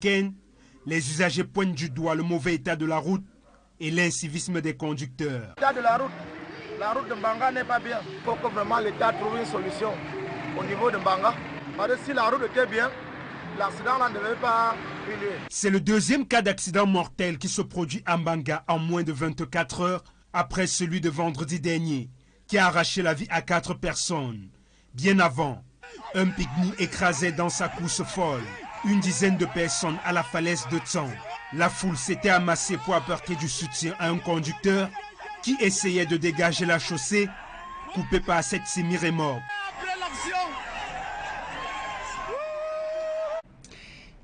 Les usagers pointent du doigt le mauvais état de la route et l'incivisme des conducteurs. L'état de la route de Mbanga n'est pas bien. Il faut que vraiment l'État trouve une solution au niveau de Mbanga. Parce que si la route était bien, l'accident ne devait pas arriver. C'est le deuxième cas d'accident mortel qui se produit à Mbanga en moins de 24 heures après celui de vendredi dernier, qui a arraché la vie à 4 personnes. Bien avant, un pique-nique écrasait dans sa course folle une dizaine de personnes à la falaise de Tsan. La foule s'était amassée pour apporter du soutien à un conducteur qui essayait de dégager la chaussée, coupée par cette semi-remorque.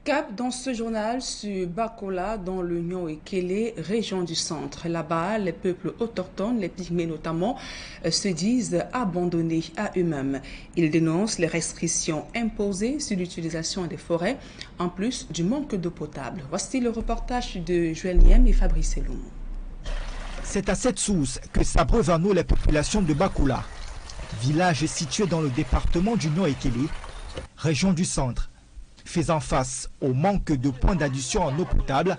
Cap dans ce journal sur Bakola, dans le Nous et Kélé, région du centre. Là-bas, les peuples autochtones, les pygmées notamment, se disent abandonnés à eux-mêmes. Ils dénoncent les restrictions imposées sur l'utilisation des forêts, en plus du manque d'eau potable. Voici le reportage de Joël Niem et Fabrice Elou. C'est à cette source que s'abreuvent à nous les populations de Bakola, village situé dans le département du Nous et Kélé, région du centre. Faisant face au manque de points d'adduction en eau potable,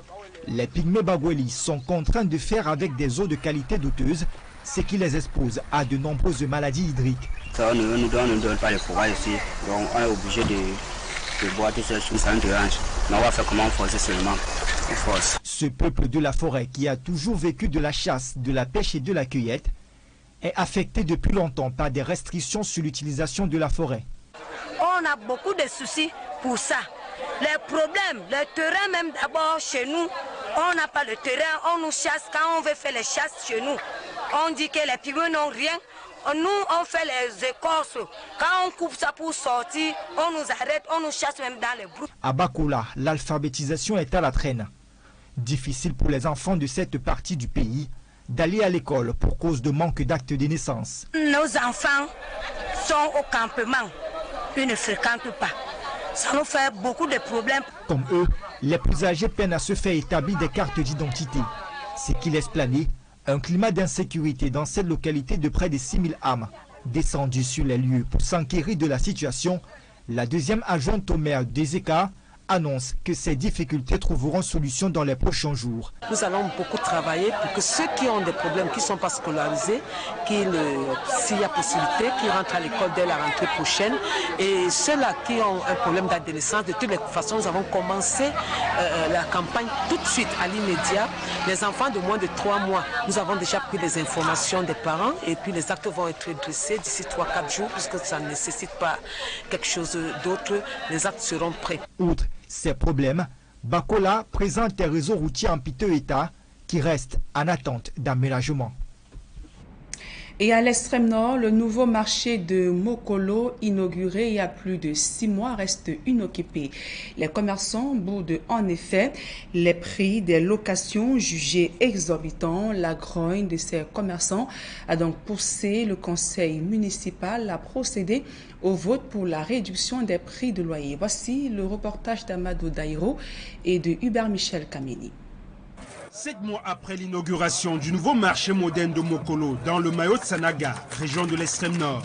les pygmées bagouélis sont contraints de faire avec des eaux de qualité douteuse, ce qui les expose à de nombreuses maladies hydriques. Ça ne nous donne pas les forêts ici, donc on est obligé de boire tout ça, ça nous dérange. Mais on va faire comment forcer seulement, on force. Ce peuple de la forêt qui a toujours vécu de la chasse, de la pêche et de la cueillette est affecté depuis longtemps par des restrictions sur l'utilisation de la forêt. On a beaucoup de soucis pour ça. Les problèmes, le terrain même d'abord chez nous, on n'a pas le terrain, on nous chasse quand on veut faire les chasses chez nous. On dit que les pygmées n'ont rien. Nous, on fait les écorces. Quand on coupe ça pour sortir, on nous arrête, on nous chasse même dans les broutes. À Bakola, l'alphabétisation est à la traîne. Difficile pour les enfants de cette partie du pays d'aller à l'école pour cause de manque d'actes de naissance. Nos enfants sont au campement. Ils ne fréquentent pas. Ça nous fait beaucoup de problèmes. Comme eux, les plus âgés peinent à se faire établir des cartes d'identité. Ce qui laisse planer un climat d'insécurité dans cette localité de près de 6000 âmes. Descendue sur les lieux pour s'enquérir de la situation, la deuxième adjointe au maire d'Ezeka annonce que ces difficultés trouveront solution dans les prochains jours. Nous allons beaucoup travailler pour que ceux qui ont des problèmes, qui ne sont pas scolarisés, s'il y a possibilité, qu'ils rentrent à l'école dès la rentrée prochaine. Et ceux-là qui ont un problème d'adolescence, de toutes les façons, nous avons commencé la campagne tout de suite, à l'immédiat. Les enfants de moins de 3 mois, nous avons déjà pris les informations des parents et puis les actes vont être dressés d'ici 3-4 jours, puisque ça ne nécessite pas quelque chose d'autre. Les actes seront prêts. Outre ces problèmes, Bakola présente des réseaux routiers en piteux état qui restent en attente d'aménagement. Et à l'extrême nord, le nouveau marché de Mokolo, inauguré il y a plus de 6 mois, reste inoccupé. Les commerçants boudent en effet les prix des locations jugés exorbitants. La grogne de ces commerçants a donc poussé le conseil municipal à procéder au vote pour la réduction des prix de loyer. Voici le reportage d'Amadou Daïro et de Hubert Michel Kameni. 7 mois après l'inauguration du nouveau marché moderne de Mokolo dans le Mayo de Sanaga, région de l'extrême nord,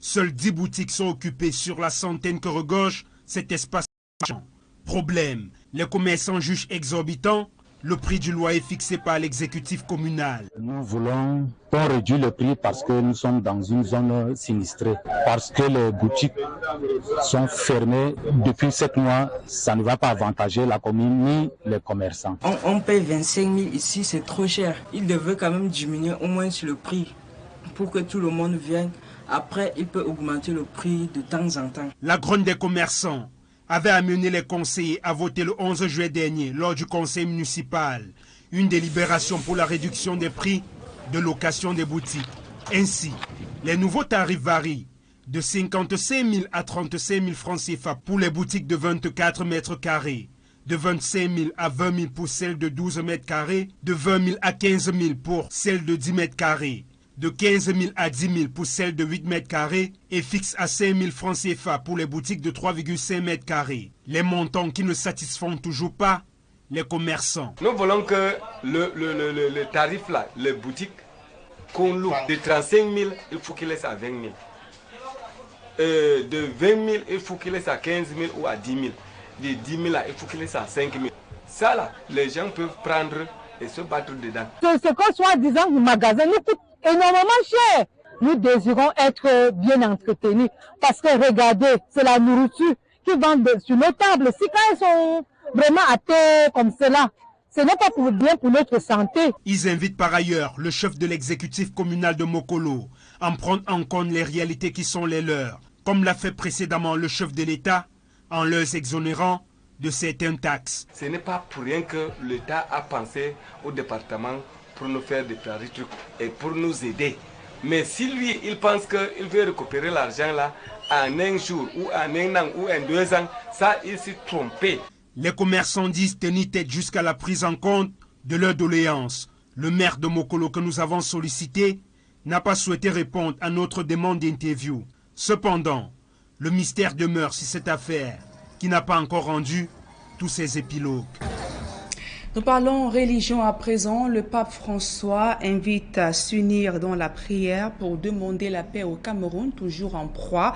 seules 10 boutiques sont occupées sur la centaine que regorge cet espace marchand. Problème, les commerçants jugent exorbitant le prix du loyer fixé par l'exécutif communal. Nous voulons qu'on réduise le prix parce que nous sommes dans une zone sinistrée. Parce que les boutiques sont fermées depuis 7 mois, ça ne va pas avantager la commune ni les commerçants. On paye 25 000 ici, c'est trop cher. Il devrait quand même diminuer au moins sur le prix pour que tout le monde vienne. Après, il peut augmenter le prix de temps en temps. La grogne des commerçants avait amené les conseillers à voter le 11 juillet dernier, lors du conseil municipal, une délibération pour la réduction des prix de location des boutiques. Ainsi, les nouveaux tarifs varient de 55 000 à 35 000 francs CFA pour les boutiques de 24 mètres carrés, de 25 000 à 20 000 pour celles de 12 mètres carrés, de 20 000 à 15 000 pour celles de 10 mètres carrés, de 15 000 à 10 000 pour celles de 8 mètres carrés et fixe à 5 000 francs CFA pour les boutiques de 3,5 mètres carrés. Les montants qui ne satisfont toujours pas les commerçants. Nous voulons que le tarif là, les boutiques qu'on loue de 35 000, il faut qu'il laisse à 20 000. De 20 000, il faut qu'il laisse à 15 000 ou à 10 000. de 10 000 là, il faut qu'il laisse à 5 000. Ça là, les gens peuvent prendre et se battre dedans. Ce qu'on soit disant le magasin nous coûte énormément cher. Nous désirons être bien entretenus parce que regardez, c'est la nourriture qui vendent sur nos tables. Si quand ils sont vraiment à terre comme cela, ce n'est pas pour bien pour notre santé. Ils invitent par ailleurs le chef de l'exécutif communal de Mokolo à prendre en compte les réalités qui sont les leurs, comme l'a fait précédemment le chef de l'État en leur exonérant de certaines taxes. Ce n'est pas pour rien que l'État a pensé au département pour nous faire des petits trucs et pour nous aider. Mais si lui, il pense qu'il veut récupérer l'argent là en un jour ou en un an ou en 2 ans, ça, il s'est trompé. Les commerçants disent tenir tête jusqu'à la prise en compte de leurs doléances. Le maire de Mokolo que nous avons sollicité n'a pas souhaité répondre à notre demande d'interview. Cependant, le mystère demeure sur cette affaire qui n'a pas encore rendu tous ses épilogues. Nous parlons religion à présent. Le pape François invite à s'unir dans la prière pour demander la paix au Cameroun, toujours en proie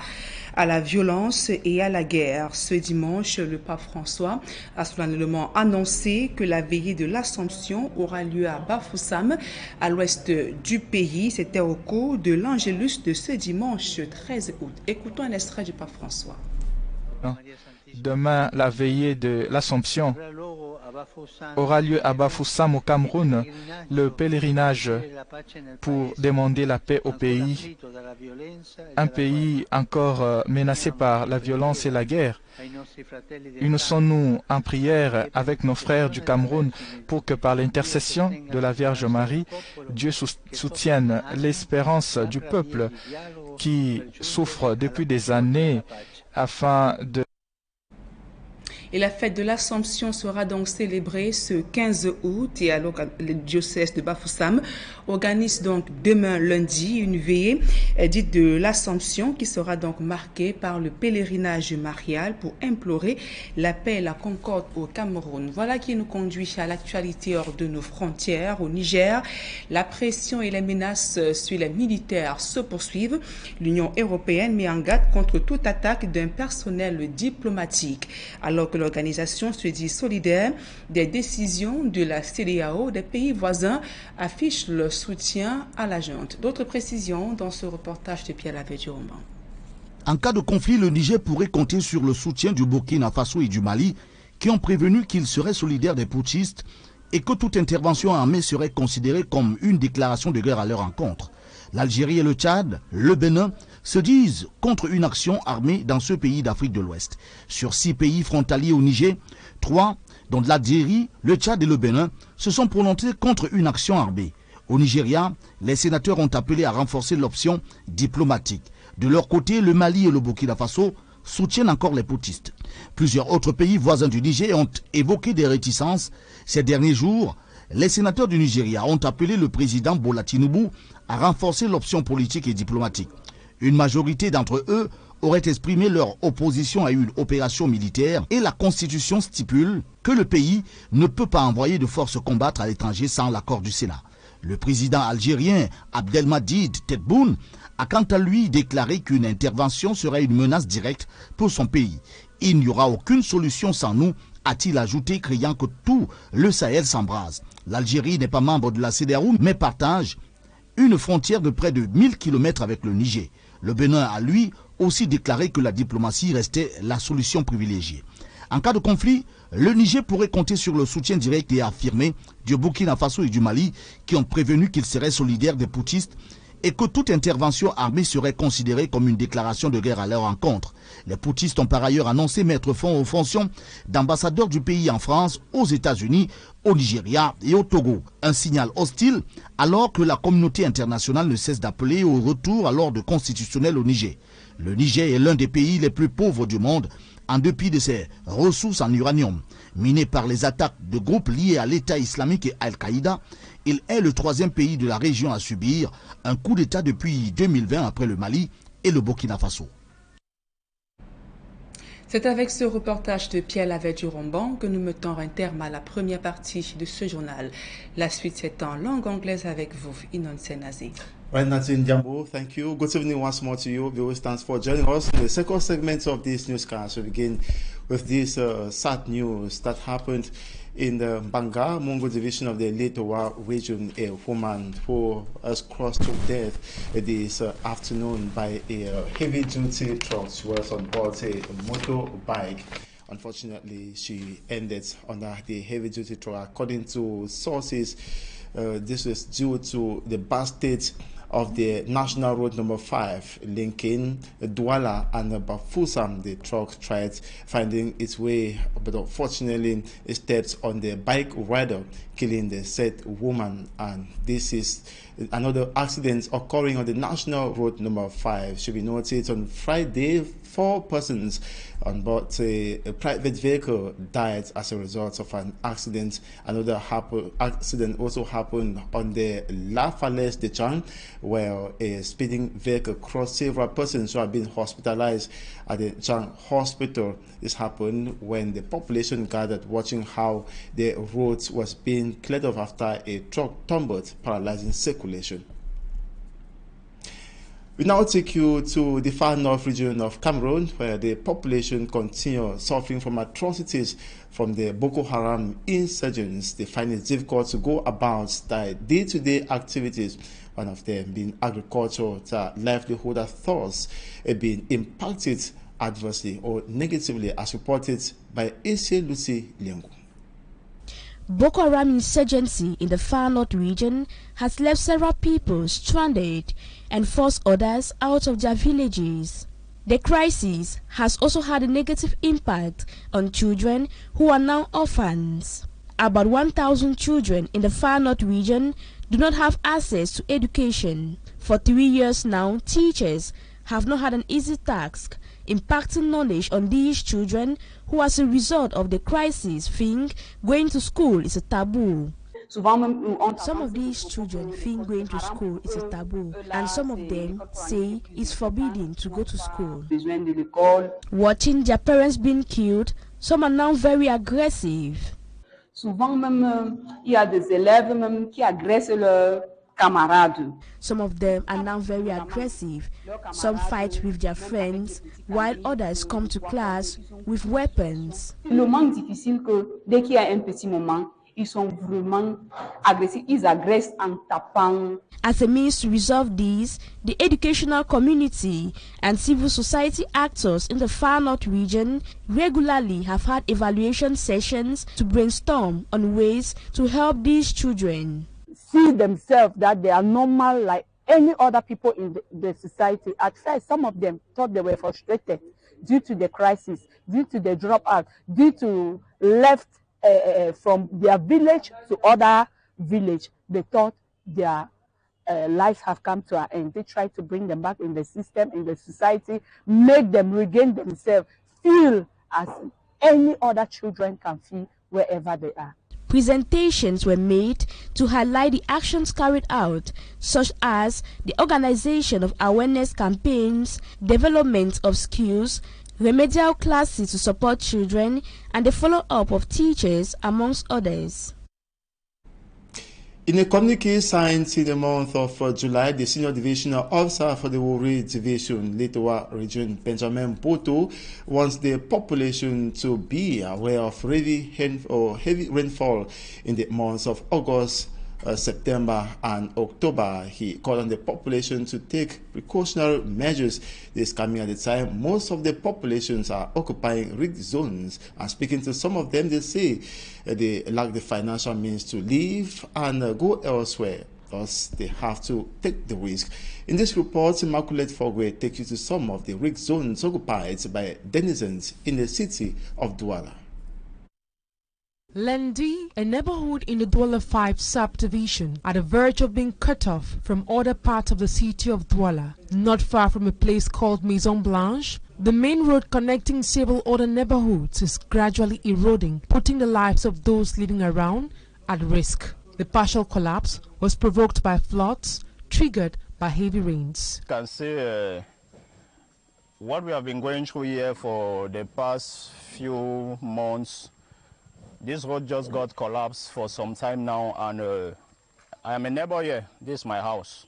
à la violence et à la guerre. Ce dimanche, le pape François a solennellement annoncé que la veillée de l'Assomption aura lieu à Bafoussam, à l'ouest du pays. C'était au cours de l'Angélus de ce dimanche 13 août. Écoutons un extrait du pape François. Demain, la veillée de l'Assomption aura lieu à Bafoussam au Cameroun, le pèlerinage pour demander la paix au pays, un pays encore menacé par la violence et la guerre. Unissons-nous en prière avec nos frères du Cameroun pour que par l'intercession de la Vierge Marie, Dieu soutienne l'espérance du peuple qui souffre depuis des années afin de... Et la fête de l'Assomption sera donc célébrée ce 15 août et alors le diocèse de Bafoussam organise donc demain lundi une veillée dite de l'Assomption qui sera donc marquée par le pèlerinage marial pour implorer la paix et la concorde au Cameroun. Voilà qui nous conduit à l'actualité hors de nos frontières. Au Niger, la pression et les menaces sur les militaires se poursuivent. L'Union européenne met en garde contre toute attaque d'un personnel diplomatique. Alors que l'organisation se dit solidaire des décisions de la CEDEAO, des pays voisins affichent leur soutien à la junte. D'autres précisions dans ce reportage de Pierre Lavé-Duromban. En cas de conflit, le Niger pourrait compter sur le soutien du Burkina Faso et du Mali, qui ont prévenu qu'ils seraient solidaires des putschistes et que toute intervention armée serait considérée comme une déclaration de guerre à leur encontre. L'Algérie et le Tchad, le Bénin, se disent contre une action armée dans ce pays d'Afrique de l'Ouest. Sur 6 pays frontaliers au Niger, 3, dont l'Algérie, le Tchad et le Bénin, se sont prononcés contre une action armée. Au Nigeria, les sénateurs ont appelé à renforcer l'option diplomatique. De leur côté, le Mali et le Burkina Faso soutiennent encore les putschistes. Plusieurs autres pays voisins du Niger ont évoqué des réticences. Ces derniers jours, les sénateurs du Nigeria ont appelé le président Bola Tinubu à renforcer l'option politique et diplomatique. Une majorité d'entre eux auraient exprimé leur opposition à une opération militaire et la Constitution stipule que le pays ne peut pas envoyer de forces combattre à l'étranger sans l'accord du Sénat. Le président algérien Abdelmadjid Tebboune a quant à lui déclaré qu'une intervention serait une menace directe pour son pays. Il n'y aura aucune solution sans nous, a-t-il ajouté, criant que tout le Sahel s'embrase. L'Algérie n'est pas membre de la CEDEAO, mais partage une frontière de près de 1000 km avec le Niger. Le Bénin a lui aussi déclaré que la diplomatie restait la solution privilégiée. En cas de conflit, le Niger pourrait compter sur le soutien direct et affirmé du Burkina Faso et du Mali qui ont prévenu qu'ils seraient solidaires des putschistes et que toute intervention armée serait considérée comme une déclaration de guerre à leur encontre. Les putschistes ont par ailleurs annoncé mettre fin aux fonctions d'ambassadeurs du pays en France, aux États-Unis, au Nigeria et au Togo. Un signal hostile alors que la communauté internationale ne cesse d'appeler au retour à l'ordre constitutionnel au Niger. Le Niger est l'un des pays les plus pauvres du monde en dépit de ses ressources en uranium. Miné par les attaques de groupes liés à l'État islamique et Al-Qaïda, il est le 3e pays de la région à subir un coup d'État depuis 2020 après le Mali et le Burkina Faso. C'est avec ce reportage de Pierre Lavé-Duromban que nous mettons un terme à la première partie de ce journal. La suite, c'est en langue anglaise avec vous, Inon Senazi. Right, Nadine Jambo, thank you. Good evening once more to you, viewers. Thanks for joining us in the second segment of this newscast. We begin with this sad news that happened in the Banga Mungo division of the Letowa region. A woman who was crossed to death this afternoon by a heavy-duty truck. She was on board a motorbike. Unfortunately, she ended under the heavy-duty truck. According to sources, this was due to the bad state of the National Road number 5 linking Douala and Bafoussam. The truck tried finding its way, but unfortunately it stepped on the bike rider, killing the said woman. And this is another accident occurring on the National Road number 5. Should be noted on Friday, 4 persons on board a private vehicle died as a result of an accident. Another accident also happened on the La Falaise de Chang, where a speeding vehicle crossed several persons who have been hospitalized at the Chang hospital. This happened when the population gathered watching how the road was being cleared off after a truck tumbled, paralyzing circulation. We now take you to the far north region of Cameroon, where the population continues suffering from atrocities from the Boko Haram insurgents. They find it difficult to go about their day-to-day activities, one of them being agriculture. Their livelihood has thus been impacted adversely or negatively, as reported by A.C. Lucy Liangu. Boko Haram insurgency in the far north region has left several people stranded and forced others out of their villages. The crisis has also had a negative impact on children who are now orphans. About 1,000 children in the far north region do not have access to education. For 3 years now, teachers have not had an easy task, impacting knowledge on these children who, as a result of the crisis, think going to school is a taboo. Some of these children think going to school is a taboo, and some of them say it's forbidden to go to school. Watching their parents being killed, some are now very aggressive. Some of them are now very aggressive. Some fight with their friends, while others come to class with weapons. As a means to resolve these, the educational community and civil society actors in the far north region regularly have had evaluation sessions to brainstorm on ways to help these children see themselves that they are normal like any other people in the society. At first, some of them thought they were frustrated due to the crisis, due to the dropout, due to left from their village to other village. They thought their lives have come to an end. They tried to bring them back in the system, in the society, make them regain themselves, feel as any other children can feel wherever they are. Presentations were made to highlight the actions carried out, such as the organization of awareness campaigns, development of skills, remedial classes to support children, and the follow-up of teachers, amongst others. In a communique signed in the month of July, the Senior Divisional Officer for the Wuri Division, Letowa Region, Benjamin Boto, wants the population to be aware of heavy rainfall in the months of August, September and October. He called on the population to take precautionary measures. This coming at the time most of the populations are occupying risk zones, and speaking to some of them, they say they lack the financial means to leave and go elsewhere. Thus, they have to take the risk. In this report, Immaculate Fogwe takes you to some of the risk zones occupied by denizens in the city of Douala. Lendi, a neighborhood in the Douala 5 subdivision, at the verge of being cut off from other parts of the city of Douala, not far from a place called Maison Blanche. The main road connecting several other neighborhoods is gradually eroding, putting the lives of those living around at risk. The partial collapse was provoked by floods triggered by heavy rains. You can see what we have been going through here for the past few months. This road just got collapsed for some time now, and I am a neighbor here. This is my house.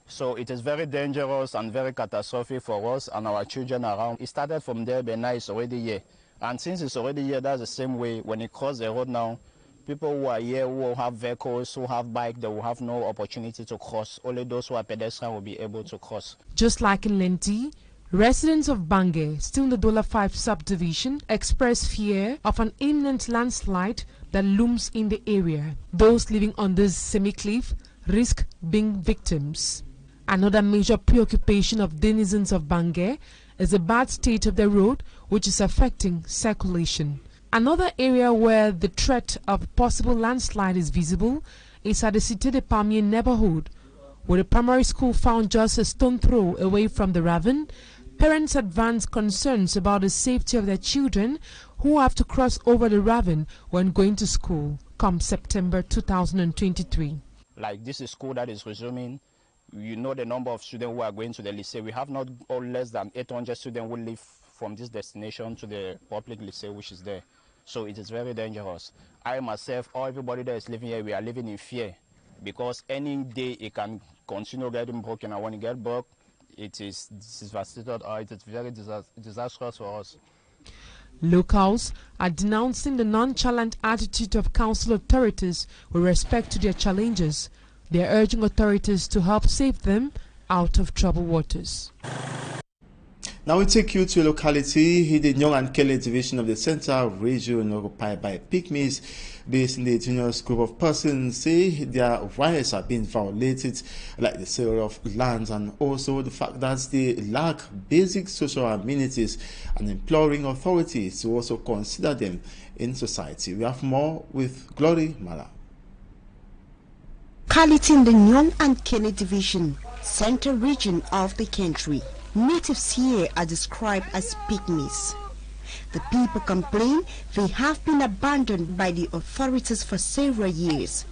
So it is very dangerous and very catastrophic for us and our children around. It started from there, but now it's already here. And since it's already here, that's the same way. When it crosses the road now, people who are here, who have vehicles, who have bikes, they will have no opportunity to cross. Only those who are pedestrians will be able to cross. Just like in Lenti, residents of Bangue, still in the Dola 5 subdivision, express fear of an imminent landslide that looms in the area. Those living on this semi-cliff risk being victims. Another major preoccupation of denizens of Bangue is the bad state of the road, which is affecting circulation. Another area where the threat of possible landslide is visible is at the Cité de Palmier neighborhood, where the primary school found just a stone throw away from the ravine. Parents advance concerns about the safety of their children who have to cross over the ravine when going to school come September 2023. Like this is school that is resuming. You know the number of students who are going to the lycée. We have not or less than 800 students who live from this destination to the public lycée which is there. So it is very dangerous. I myself, or everybody that is living here, we are living in fear because any day it can continue getting broken. And when it gets broke, it is devastated or it is very disastrous for us. Locals are denouncing the nonchalant attitude of council authorities with respect to their challenges. They are urging authorities to help save them out of troubled waters. Now we take you to a locality in the Nyong and Kele division of the Central region occupied by Pygmies. This indigenous group of persons say their rights are being violated, like the sale of lands and also the fact that they lack basic social amenities, and imploring authorities to also consider them in society. We have more with Glory Mala. Locality in the Nyong and Kele division, Central region of the country. Natives here are described as pygmies. The people complain they have been abandoned by the authorities for several years.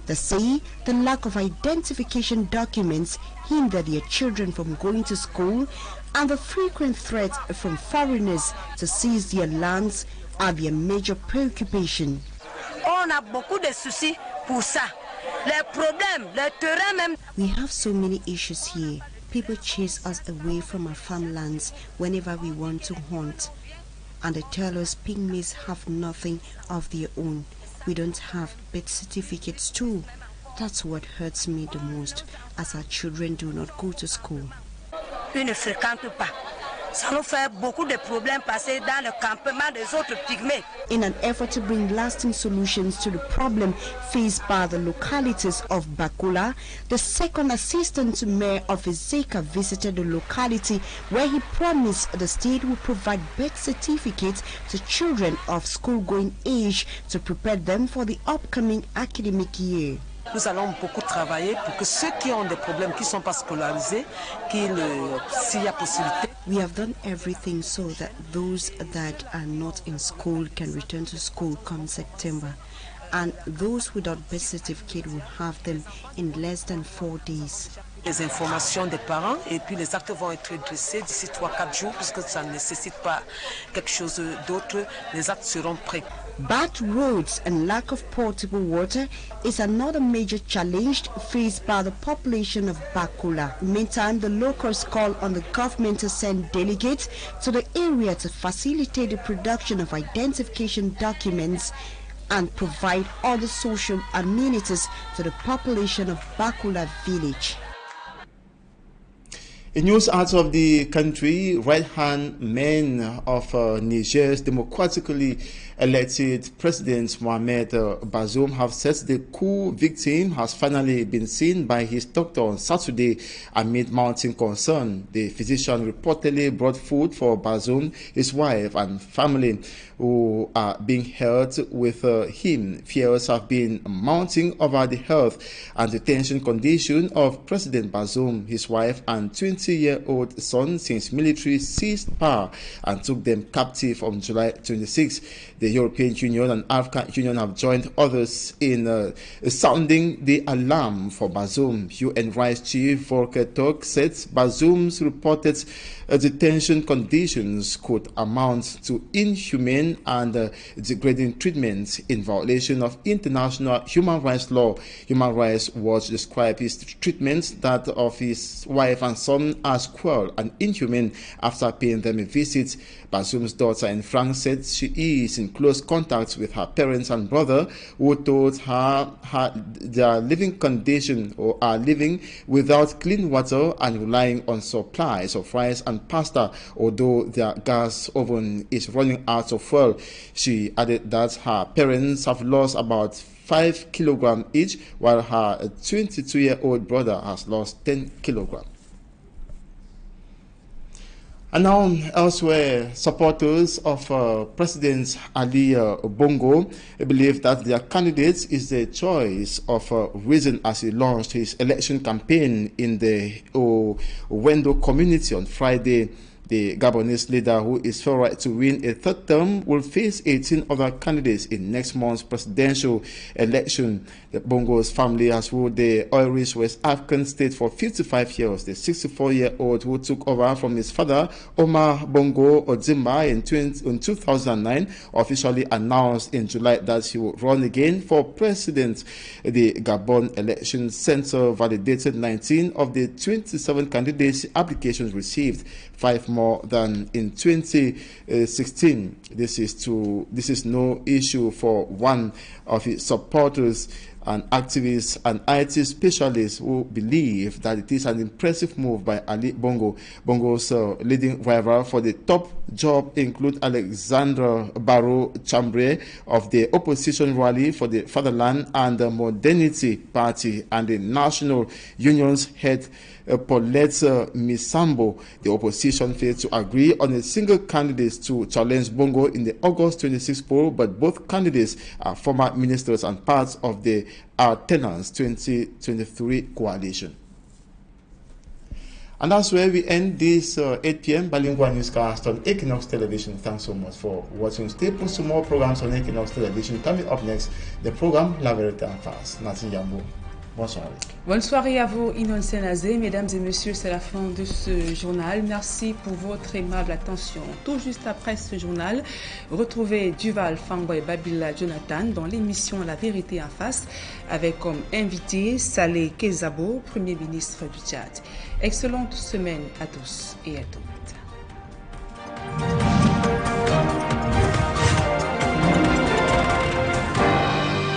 They say the lack of identification documents hinder their children from going to school, and the frequent threats from foreigners to seize their lands are their major preoccupation. On a beaucoup de soucis pour ça. Les problèmes, les terrains même. We have so many issues here. People chase us away from our farmlands whenever we want to hunt. And they tell us pygmies have nothing of their own. We don't have birth certificates too. That's what hurts me the most, as our children do not go to school. Ils ne fréquentent pas. Ça nous fait beaucoup de problèmes passer dans le campement des autres pygmées. In an effort to bring lasting solutions to the problem faced by the localities of Bakula, the second assistant mayor of Ezeka visited the locality where he promised the state would provide birth certificates to children of school-going age to prepare them for the upcoming academic year. Nous allons beaucoup travailler pour que ceux qui ont des problèmes, qui ne sont pas scolarisés, s'il y a possibilité. We have done everything so that those that are not in school can return to school come September. And those without birth certificate will have them in less than 4 days. Les informations des parents et puis les actes vont être dressés d'ici 3-4 jours puisque ça ne nécessite pas quelque chose d'autre. Les actes seront prêts. Bad roads and lack of potable water is another major challenge faced by the population of Bakula. Meantime, the locals call on the government to send delegates to the area to facilitate the production of identification documents and provide other social amenities to the population of Bakula village. In news out of the country, right-hand man of Niger's democratically elected President Mohamed Bazoum have said the coup victim has finally been seen by his doctor on Saturday amid mounting concern. The physician reportedly brought food for Bazoum, his wife and family who are being held with him. Fears have been mounting over the health and detention condition of President Bazoum, his wife and 20-year-old son since military seized power and took them captive on July 26. The European Union and African Union have joined others in sounding the alarm for Bazoum. UN Rights Chief Volker Turk said Bazoum's reported detention conditions could amount to inhumane and degrading treatment in violation of international human rights law. Human Rights Watch described his treatment, that of his wife and son, known as cruel and inhumane after paying them a visit. Bazoum's daughter in France said she is in close contact with her parents and brother, who told her their living condition or are living without clean water and relying on supplies of rice and pasta, although their gas oven is running out of fuel. She added that her parents have lost about 5 kilograms each, while her 22-year-old brother has lost 10 kilograms. And now, elsewhere, supporters of President Ali Bongo believe that their candidate is the choice of reason as he launched his election campaign in the Wendo community on Friday. The Gabonese leader, who is favorite to win a third term, will face 18 other candidates in next month's presidential election. The Bongo's family has ruled the oil-rich West African state for 55 years. The 64-year-old who took over from his father, Omar Bongo Odimba, in 2009, officially announced in July that he would run again for president. The Gabon Election Center validated 19 of the 27 candidacy applications received, 5 more than in 2016. This is no issue for one of his supporters and activists and IT specialists who believe that it is an impressive move by Ali Bongo. Bongo's leading rival for the top job include Alexandre Barrow Chambre of the opposition Rally for the Fatherland and the Modernity Party, and the National Union's head Paulette Misambo. The opposition failed to agree on a single candidate to challenge Bongo in the August 26 poll, but both candidates are former ministers and parts of the Alternance 2023 coalition. And that's where we end this 8 p.m. bilingual newscast on Équinoxe Television. Thanks so much for watching. Stay tuned to more programs on Équinoxe Television. Coming up next, the program La Vérité en Face. Nathan Yambo. Bonsoir. Bonne soirée à vous, Inon Senazé. Mesdames et messieurs, c'est la fin de ce journal. Merci pour votre aimable attention. Tout juste après ce journal, retrouvez Duval Fangoy Babila Jonathan dans l'émission La Vérité en Face, avec comme invité Saleh Kezabo, Premier ministre du Tchad. Excellente semaine à tous et à toutes.